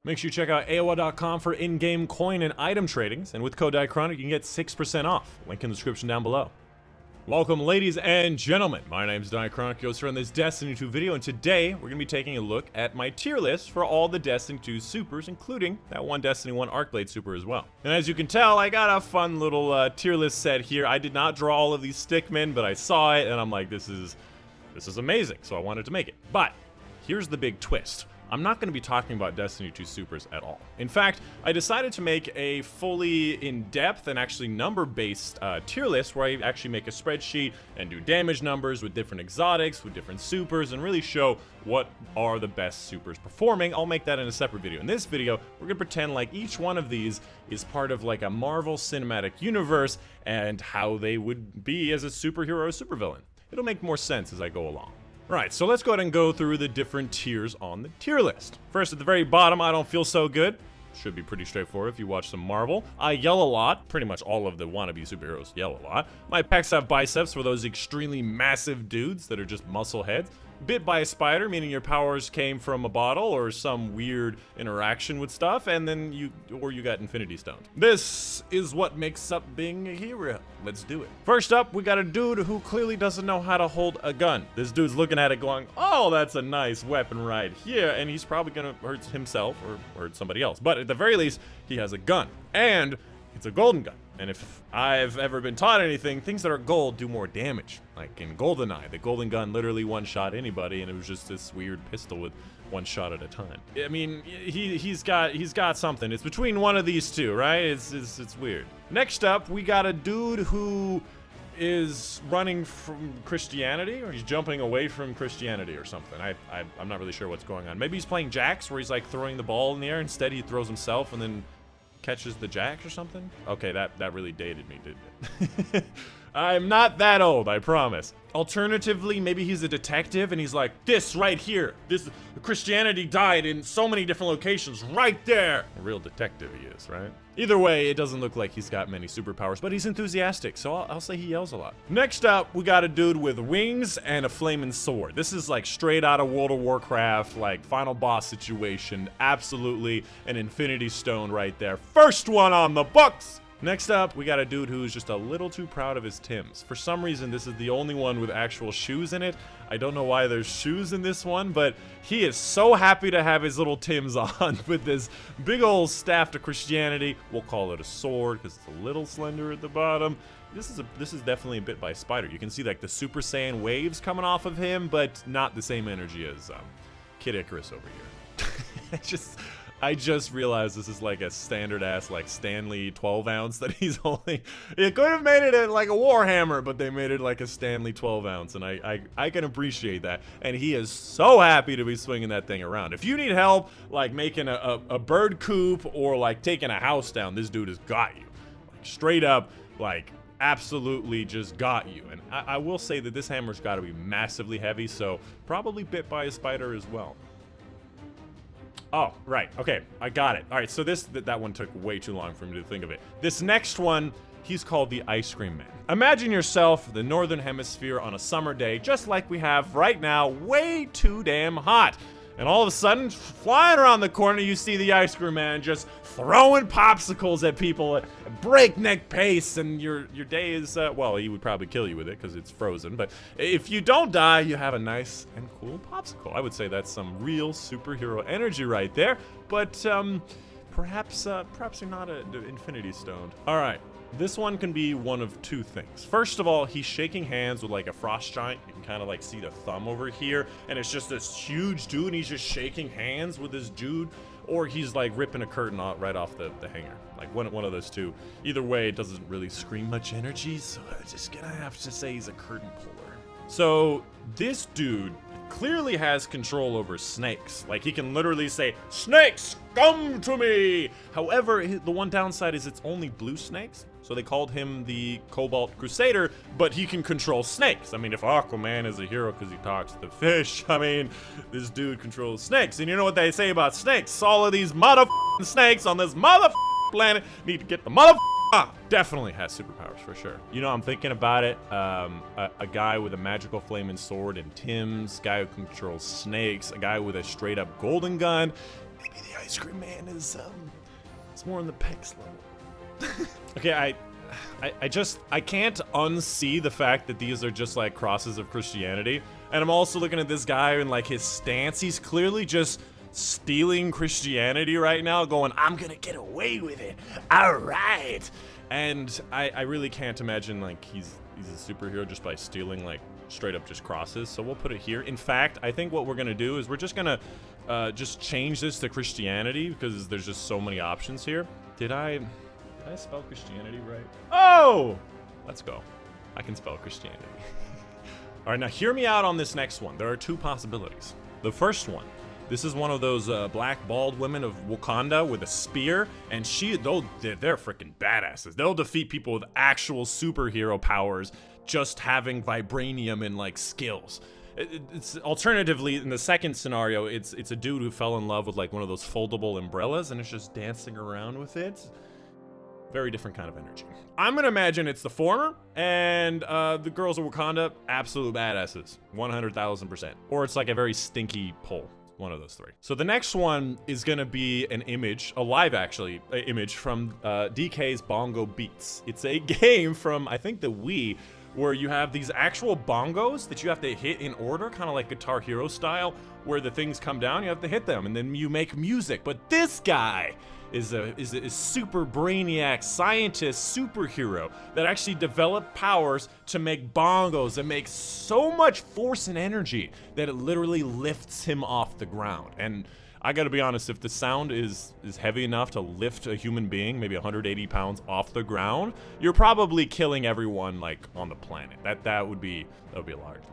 Make sure you check out AOA.com for in-game coin and item tradings, and with code Dychronic you can get 6% off. Link in the description down below. Welcome, ladies and gentlemen. My name is Dychronic, your host for this Destiny 2 video, and today we're going to be taking a look at my tier list for all the Destiny 2 supers, including that one Destiny 1 Arcblade super as well. And as you can tell, I got a fun little tier list set here. I did not draw all of these stickmen, but I saw it and I'm like, this is amazing, so I wanted to make it. But here's the big twist. I'm not going to be talking about Destiny 2 supers at all. In fact, I decided to make a fully in-depth and actually number-based tier list where I actually make a spreadsheet and do damage numbers with different exotics, with different supers, and really show what are the best supers performing. I'll make that in a separate video. In this video, we're going to pretend like each one of these is part of like a Marvel Cinematic Universe and how they would be as a superhero or a supervillain. It'll make more sense as I go along. Right, so let's go ahead and go through the different tiers on the tier list. First, at the very bottom, I don't feel so good. Should be pretty straightforward if you watch some Marvel. I yell a lot. Pretty much all of the wannabe superheroes yell a lot. My pecs have biceps for those extremely massive dudes that are just muscle heads. Bit by a spider, meaning your powers came from a bottle or some weird interaction with stuff, and then you got Infinity Stones. This is what makes up being a hero. Let's do it. First up, we got a dude who clearly doesn't know how to hold a gun. This dude's looking at it going, oh, that's a nice weapon right here, and he's probably gonna hurt himself or hurt somebody else. But at the very least, he has a gun, and it's a golden gun. And if I've ever been taught anything, things that are gold do more damage. Like in GoldenEye, the golden gun literally one-shot anybody, and it was just this weird pistol with one shot at a time. I mean, he's got something. It's between one of these two, right? It's weird. Next up, we got a dude who is running from Christianity, or he's jumping away from Christianity or something. I'm not really sure what's going on. Maybe he's playing jacks, where he's like throwing the ball in the air. Instead, he throws himself and then catches the jacks or something? Okay, that really dated me, didn't it? I'm not that old, I promise. Alternatively, maybe he's a detective and he's like, this right here, this Christianity died in so many different locations right there. A real detective he is, right? Either way, it doesn't look like he's got many superpowers, but he's enthusiastic, so I'll say he yells a lot. Next up, we got a dude with wings and a flaming sword. This is like straight out of World of Warcraft, like final boss situation. Absolutely an Infinity Stone right there. First one on the books! Next up, we got a dude who's just a little too proud of his Tims. For some reason, this is the only one with actual shoes in it. I don't know why there's shoes in this one, but he is so happy to have his little Tims on with this big old staff to Christianity. We'll call it a sword because it's a little slender at the bottom. This is definitely a bit by spider. You can see like the Super Saiyan waves coming off of him, but not the same energy as Kid Icarus over here. I just realized this is like a standard ass like Stanley 12 ounce that he's holding. It could have made it like a Warhammer, but they made it like a Stanley 12 ounce, and I can appreciate that. And he is so happy to be swinging that thing around. If you need help like making a bird coop or like taking a house down, this dude has got you. Like straight up, like absolutely just got you. And I will say that this hammer's got to be massively heavy, so probably bit by a spider as well. Oh, right. Okay, I got it. All right, so that one took way too long for me to think of it. This next one, he's called the Ice Cream Man. Imagine yourself the Northern Hemisphere on a summer day, just like we have right now, way too damn hot. And all of a sudden, flying around the corner, you see the Ice Cream Man just throwing popsicles at people at breakneck pace, and your day is, well, he would probably kill you with it because it's frozen, but if you don't die, you have a nice and cool popsicle. I would say that's some real superhero energy right there, but perhaps you're not an Infinity Stone. All right. This one can be one of two things. First of all, he's shaking hands with like a frost giant. You can kind of like see the thumb over here, and it's just this huge dude, and he's just shaking hands with this dude, or he's like ripping a curtain right off the hanger. Like one of those two. Either way, it doesn't really scream much energy, so I'm just gonna have to say he's a curtain puller. So this dude clearly has control over snakes. Like he can literally say, "Snakes, come to me!" However, the one downside is it's only blue snakes. So they called him the Cobalt Crusader, but he can control snakes. I mean, if Aquaman is a hero because he talks to fish, I mean, this dude controls snakes. And you know what they say about snakes? All of these motherfucking snakes on this motherfucking planet need to get the definitely has superpowers for sure. You know, I'm thinking about it. A guy with a magical flaming sword and Tims, guy who controls snakes, a guy with a straight up golden gun. maybe the ice cream man is it's more on the pecs level. Okay, I can't unsee the fact that these are just like crosses of Christianity. And I'm also looking at this guy and like his stance. He's clearly just stealing Christianity right now, going, I'm gonna get away with it. All right. And I really can't imagine like he's a superhero just by stealing like straight up just crosses. So we'll put it here. In fact, I think what we're gonna do is we're just gonna just change this to Christianity because there's just so many options here. Did I spell Christianity right? Oh, let's go. I can spell Christianity. All right, now hear me out on this next one. There are two possibilities. The first one, this is one of those black bald women of Wakanda with a spear, and they're freaking badasses. They'll defeat people with actual superhero powers just having vibranium and like skills. It's alternatively, in the second scenario, it's a dude who fell in love with like one of those foldable umbrellas and is just dancing around with it. Very different kind of energy. I'm gonna imagine it's the former, and the girls of Wakanda, absolute badasses, 100,000%. Or it's like a very stinky pole, one of those three. So the next one is gonna be an image, a live actually, image from DK's Bongo Beats. It's a game from, I think, the Wii, where you have these actual bongos that you have to hit in order, kind of like Guitar Hero style, where the things come down, you have to hit them, and then you make music. But this guy is a super brainiac scientist superhero that actually developed powers to make bongos that make so much force and energy that it literally lifts him off the ground. And I gotta be honest, if the sound is heavy enough to lift a human being, maybe 180 pounds off the ground, you're probably killing everyone like on the planet. That would be a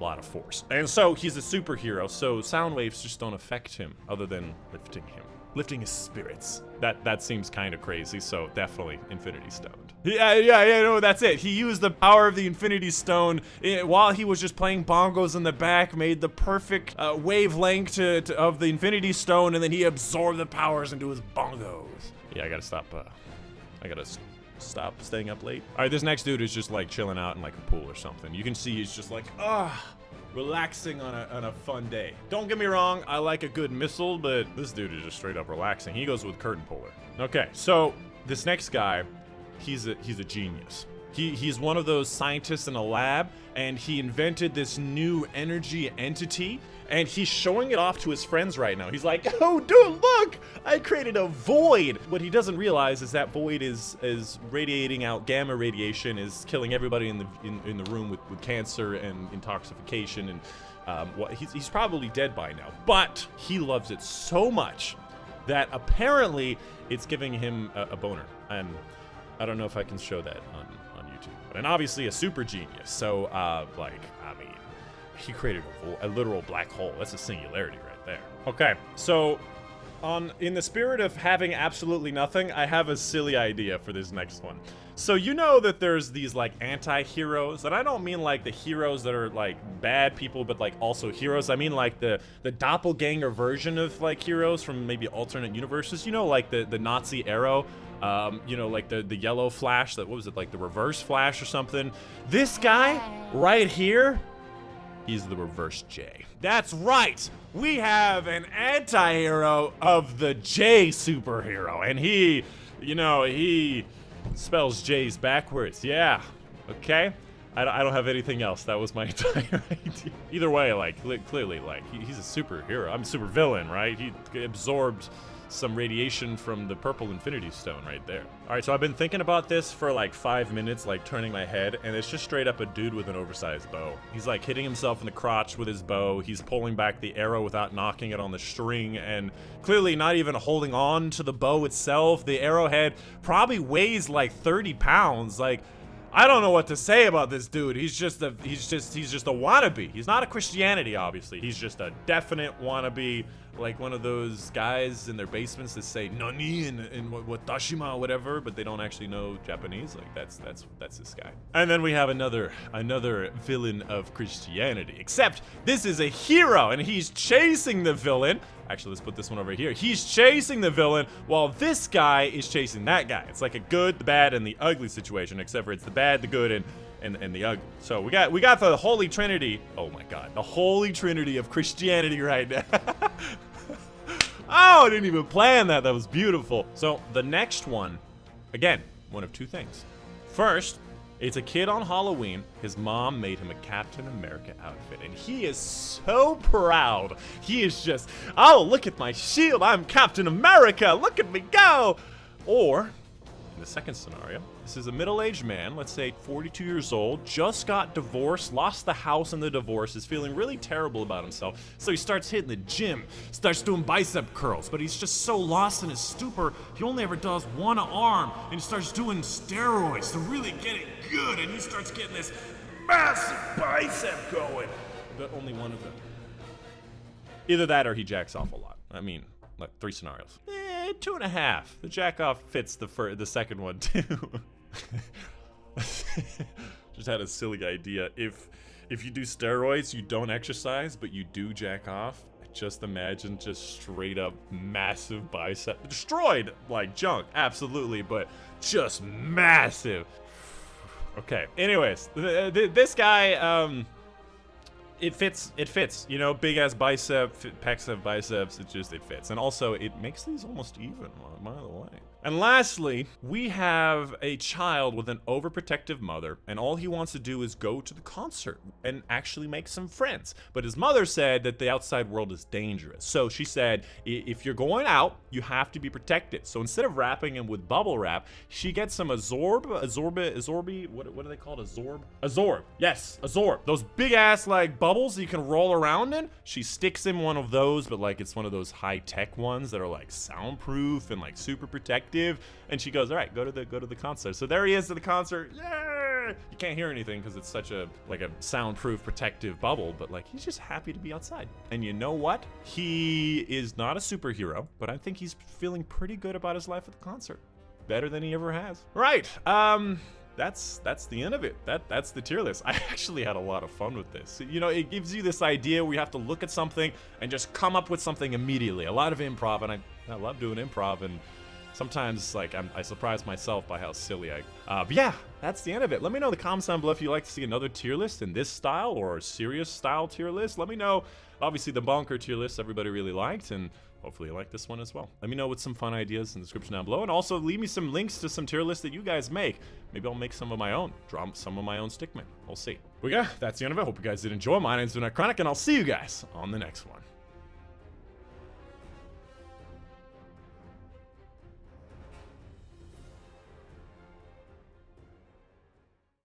lot of force. And so he's a superhero, so sound waves just don't affect him other than lifting his spirits. That seems kind of crazy, so definitely Infinity Stoned. Yeah, no, that's it. He used the power of the Infinity Stone while he was just playing bongos in the back, made the perfect wavelength of the Infinity Stone, and then he absorbed the powers into his bongos. Yeah, I gotta stop staying up late. All right, this next dude is just like chilling out in like a pool or something. You can see he's just like, relaxing on a fun day. Don't get me wrong, I like a good missile, but this dude is just straight up relaxing. He goes with curtain puller. Okay, so this next guy, he's a genius. He's one of those scientists in a lab, and he invented this new energy entity, and he's showing it off to his friends right now. He's like, oh dude, look, I created a void. What he doesn't realize is that void is radiating out gamma radiation, is killing everybody in the room with cancer and intoxication, and he's probably dead by now. But he loves it so much that apparently it's giving him a boner, and I don't know if I can show that on YouTube. And obviously a super genius, so he created a literal black hole. That's a singularity right there. Okay, so in the spirit of having absolutely nothing, I have a silly idea for this next one. So you know that there's these like anti-heroes, and I don't mean like the heroes that are like bad people, but like also heroes. I mean like the doppelganger version of like heroes from maybe alternate universes. You know, like the Nazi Arrow. You know, like the yellow Flash, what was it, like the reverse Flash or something? This guy right here, he's the reverse J. That's right! We have an anti-hero of the J superhero, and he spells J's backwards, yeah, okay? I don't have anything else. That was my entire idea. Either way, like, clearly, like, he's a superhero. I'm a super villain, right? He absorbed some radiation from the purple Infinity Stone right there. All right, so I've been thinking about this for like 5 minutes, like turning my head, and it's just straight up a dude with an oversized bow. He's like hitting himself in the crotch with his bow. He's pulling back the arrow without knocking it on the string, and clearly not even holding on to the bow itself. The arrowhead probably weighs like 30 pounds. Like, I don't know what to say about this dude. He's just a wannabe. He's not a Christianity, obviously. He's just a definite wannabe, like one of those guys in their basements that say nani and watashima or whatever, but they don't actually know Japanese. Like that's this guy. And then we have another villain of Christianity. Except this is a hero, and he's chasing the villain. Actually, let's put this one over here. He's chasing the villain while this guy is chasing that guy. It's like a good, the bad, and the ugly situation, except for it's the bad, the good, and the ugly. So we got the Holy Trinity. Oh my God, the Holy Trinity of Christianity right now. Oh, I didn't even plan that. That was beautiful. So the next one, again, one of two things. First, it's a kid on Halloween. His mom made him a Captain America outfit, and he is so proud. He is just, oh, look at my shield. I'm Captain America. Look at me go. Or, in the second scenario, this is a middle-aged man, let's say 42 years old, just got divorced, lost the house in the divorce, is feeling really terrible about himself, so he starts hitting the gym, starts doing bicep curls, but he's just so lost in his stupor, he only ever does one arm, and he starts doing steroids to really get it good, and he starts getting this massive bicep going, but only one of them. Either that or he jacks off a lot. I mean, like 3 scenarios. 2.5. The jack off fits the second one too. Just had a silly idea. If you do steroids, you don't exercise, but you do jack off. Just imagine just straight up massive bicep, destroyed like junk, absolutely, but just massive. Okay. Anyways, this guy, it fits, you know, big ass bicep, pecs have biceps, it fits. And also, it makes these almost even, by the way. And lastly, we have a child with an overprotective mother, and all he wants to do is go to the concert and actually make some friends. But his mother said that the outside world is dangerous. So she said, if you're going out, you have to be protected. So instead of wrapping him with bubble wrap, she gets some what do they call it? A Zorb? Yes, a Zorb. Those big ass like bubbles that you can roll around in. She sticks in one of those, but like it's one of those high-tech ones that are like soundproof and like super protective. And she goes, all right, go to the concert. So there he is at the concert. Yeah! You can't hear anything because it's such a soundproof protective bubble, but like he's just happy to be outside. And you know what? He is not a superhero, but I think he's feeling pretty good about his life at the concert. Better than he ever has. Right. That's the end of it. That's the tier list. I actually had a lot of fun with this. You know, it gives you this idea where you have to look at something and just come up with something immediately. A lot of improv, and I love doing improv, and sometimes, like, I surprise myself by how silly but yeah, that's the end of it. Let me know in the comments down below if you'd like to see another tier list in this style or a serious style tier list. Let me know. Obviously, the Bonker tier list everybody really liked, and hopefully you like this one as well. Let me know with some fun ideas in the description down below, and also leave me some links to some tier lists that you guys make. Maybe I'll make some of my own. Draw some of my own stickmen. We'll see. But yeah, that's the end of it. Hope you guys did enjoy. My name's Dychronic, and I'll see you guys on the next one.